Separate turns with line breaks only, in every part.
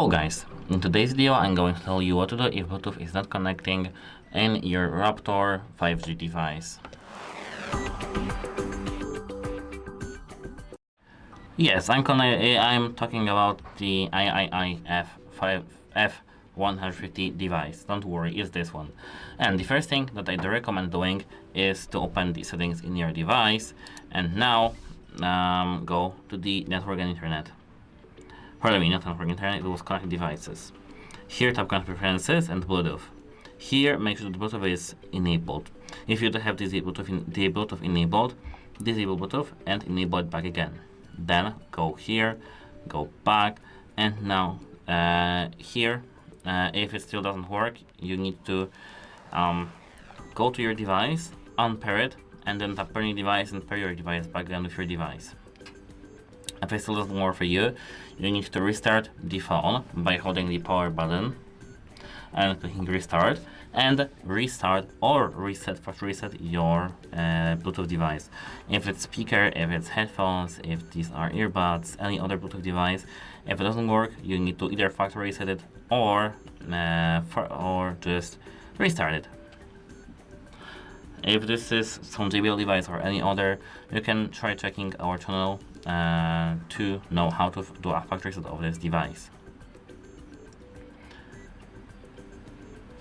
Hello guys, in today's video I'm going to tell you what to do if Bluetooth is not connecting in your Raptor 5G device. Yes, I'm talking about the iiiF150 device. Don't worry, it's this one. And the first thing that I'd recommend doing is to open the settings in your device and now go to the network and internet. Pardon me, not network internet, it was connected devices. Here tap connect preferences and Bluetooth. Here make sure the Bluetooth is enabled. If you don't have the Bluetooth enabled, disable Bluetooth and enable it back again. Then go here, go back, and now here, if it still doesn't work, you need to go to your device, unpair it, and then tap pair your device and pair your device back again with your device. If it still doesn't work for you, you need to restart the phone by holding the power button and clicking restart, and restart or reset your Bluetooth device. If it's speaker, if it's headphones, if these are earbuds, any other Bluetooth device, if it doesn't work, you need to either factory reset it or just restart it. If this is some JBL device or any other, you can try checking our channel to know how to do a factory reset of this device.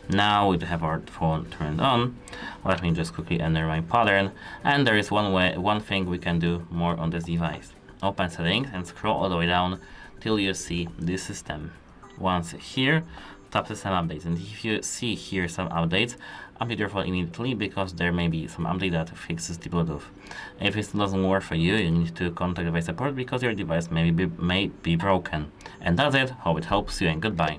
Now we have our phone turned on. Let me just quickly enter my pattern, and there is one thing we can do more on this device. Open settings and scroll all the way down till you see the system. Once here, tap system updates, and if you see here some updates, update your phone immediately because there may be some update that fixes the Bluetooth. If it doesn't work for you, you need to contact device support because your device may be broken. And that's it. Hope it helps you, and goodbye.